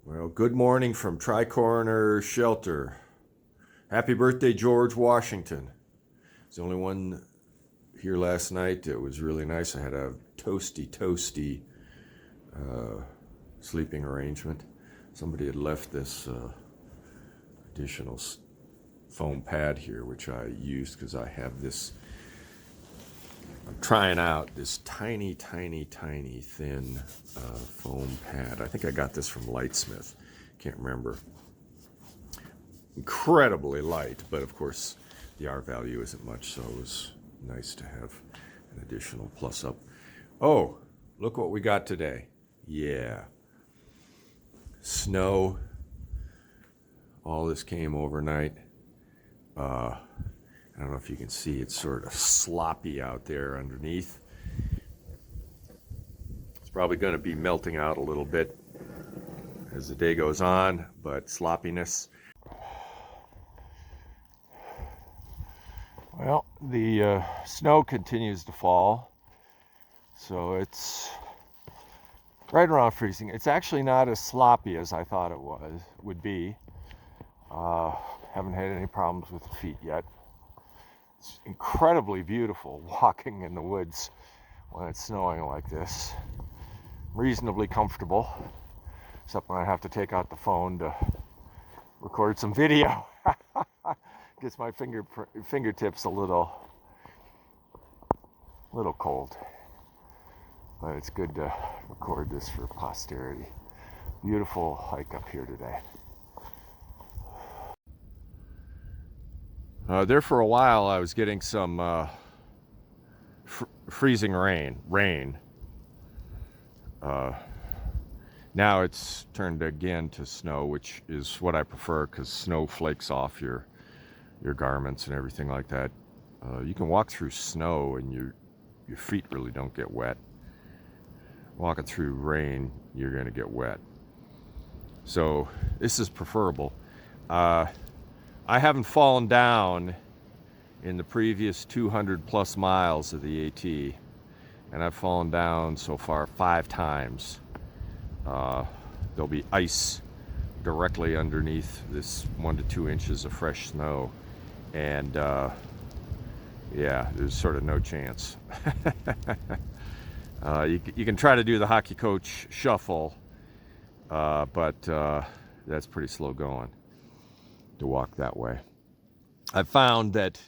Well, good morning from Tri-Corner Shelter. Happy birthday, George Washington. It's the only one here last night. It was really nice. I had a toasty sleeping arrangement. Somebody had left this additional foam pad here, which I used because I have this. I'm trying out this tiny thin foam pad. I think I got this from Lightsmith. Can't remember. Incredibly light, but of course the R value isn't much, so it was nice to have an additional plus up. Oh, look what we got today. Yeah. Snow. All this came overnight. I don't know if you can see, it's sort of sloppy out there underneath. It's probably going to be melting out a little bit as the day goes on, but sloppiness. Well, the snow continues to fall, so it's right around freezing. It's actually not as sloppy as I thought it would be. Haven't had any problems with the feet yet. It's incredibly beautiful walking in the woods when it's snowing like this. Reasonably comfortable, except when I have to take out the phone to record some video. Gets my fingertips a little cold, but it's good to record this for posterity. Beautiful hike up here today. There for a while I was getting some freezing rain. Now it's turned again to snow, which is what I prefer because snow flakes off your garments and everything like that. You can walk through snow and your feet really don't get wet. Walking through rain, you're going to get wet. So this is preferable. I haven't fallen down in the previous 200 plus miles of the AT, and I've fallen down so far 5 times. There'll be ice directly underneath this 1 to 2 inches of fresh snow, and yeah, there's sort of no chance. You can try to do the hockey coach shuffle, but that's pretty slow going to walk that way. I've found that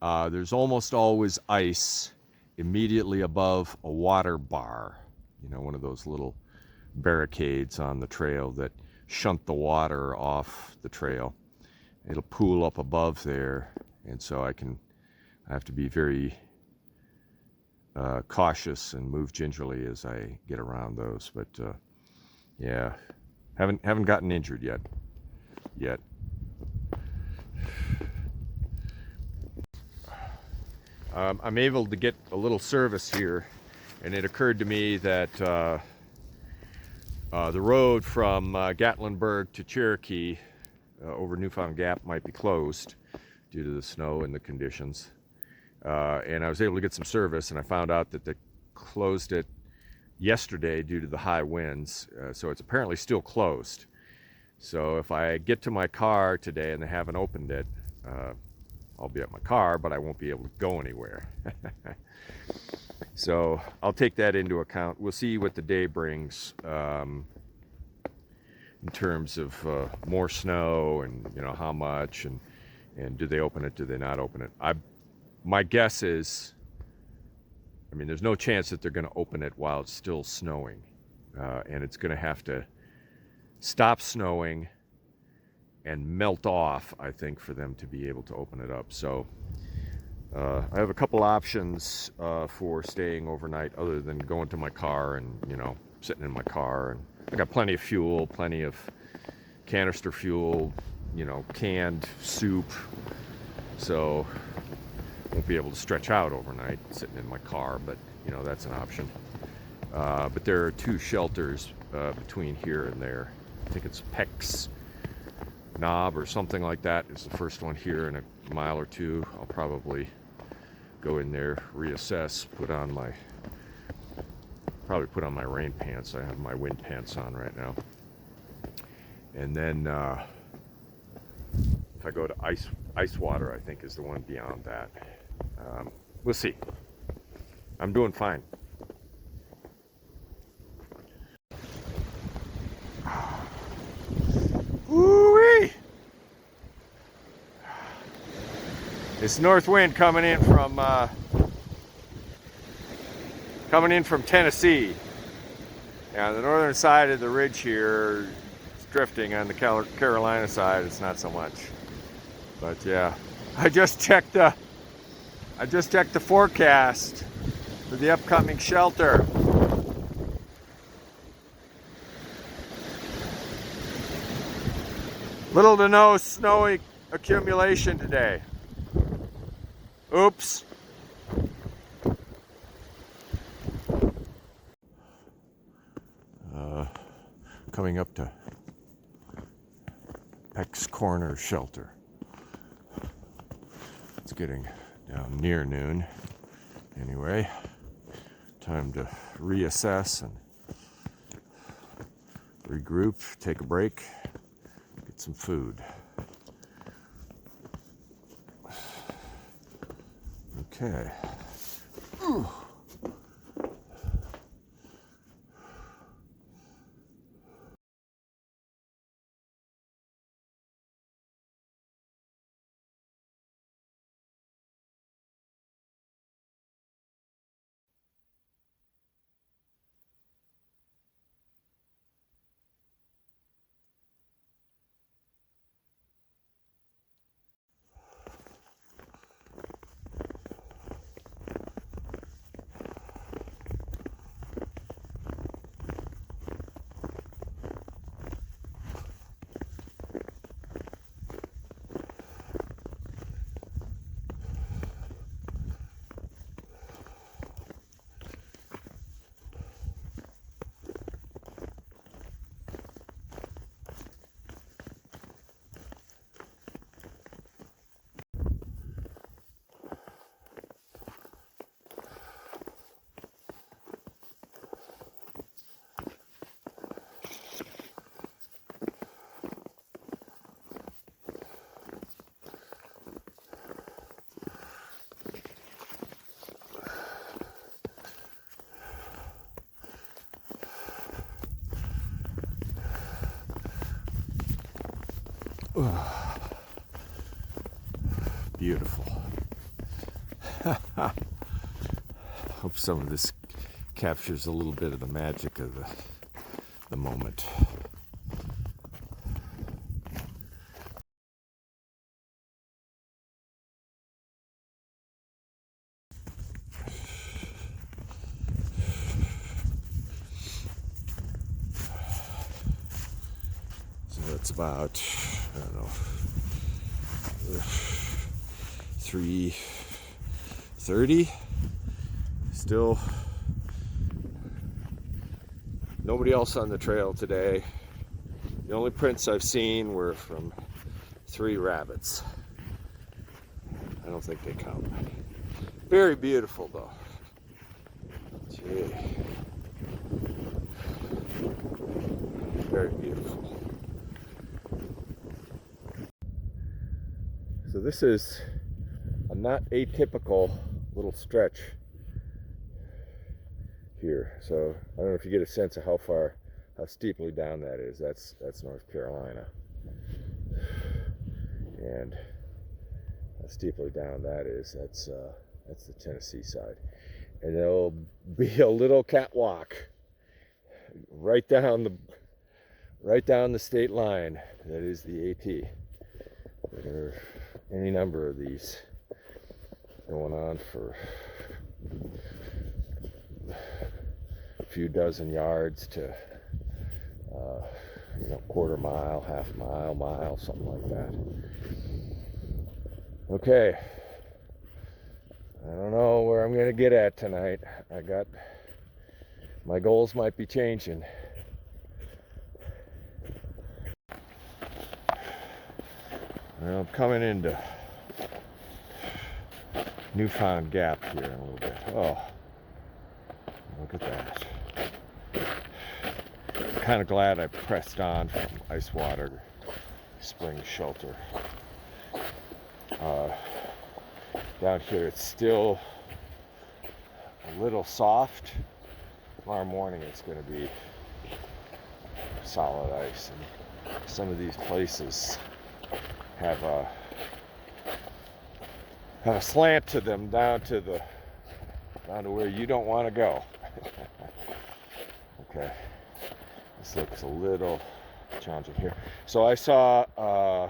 there's almost always ice immediately above a water bar, one of those little barricades on the trail that shunt the water off the trail. It'll pool up above there, and so I have to be very cautious and move gingerly as I get around those. But yeah, haven't gotten injured yet. I'm able to get a little service here, and it occurred to me that the road from Gatlinburg to Cherokee over Newfound Gap might be closed due to the snow and the conditions. And I was able to get some service, and I found out that they closed it yesterday due to the high winds, so it's apparently still closed. So if I get to my car today and they haven't opened it, I'll be at my car, but I won't be able to go anywhere. So I'll take that into account. We'll see what the day brings in terms of more snow and how much, and do they open it, do they not open it. My guess is, there's no chance that they're going to open it while it's still snowing, and it's going to have to stop snowing and melt off, I think, for them to be able to open it up. So I have a couple options for staying overnight other than going to my car and sitting in my car. And I got plenty of fuel, plenty of canister fuel, canned soup, so won't be able to stretch out overnight sitting in my car, but that's an option. But there are 2 shelters between here and there. I think it's Peck's Knob or something like that is the first one here. In a mile or 2, I'll probably go in there, reassess, probably put on my rain pants. I have my wind pants on right now. And then if I go to ice water, I think is the one beyond that. We'll see. I'm doing fine. Woo-wee! It's north wind coming in from Tennessee. Yeah, the northern side of the ridge here is drifting. On the Carolina side, it's not so much. But yeah, I just checked the forecast for the upcoming shelter. Little to no snow accumulation today. Oops. Coming up to Peck's Corner shelter. It's getting down near noon. Anyway, time to reassess and regroup, take a break, get some food. Okay. Ooh. Beautiful. Hope some of this captures a little bit of the magic of the moment. So it's about, I don't know, 3:30. Still nobody else on the trail today. The only prints I've seen were from 3 rabbits. I don't think they count. Very beautiful though. Gee. Very beautiful. So this is a not atypical little stretch here. So I don't know if you get a sense of how steeply down that is. That's North Carolina. And how steeply down that is, that's the Tennessee side. And there'll be a little catwalk right down the state line. That is the AT. There are any number of these going on for a few dozen yards to quarter mile, half mile, something like that. Okay, I don't know where I'm gonna get at tonight. My goals might be changing. Well, I'm coming into Newfound Gap here in a little bit. Oh, look at that. kind of glad I pressed on from ice water spring shelter. Down here it's still a little soft. Tomorrow morning it's going to be solid ice, and some of these places have a slant to them down to where you don't want to go. Okay, this looks a little challenging here. So I saw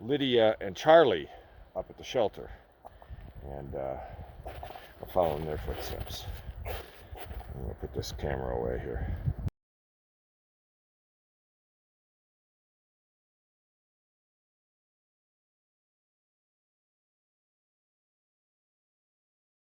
Lydia and Charlie up at the shelter, and I'm following their footsteps. I'm gonna put this camera away here.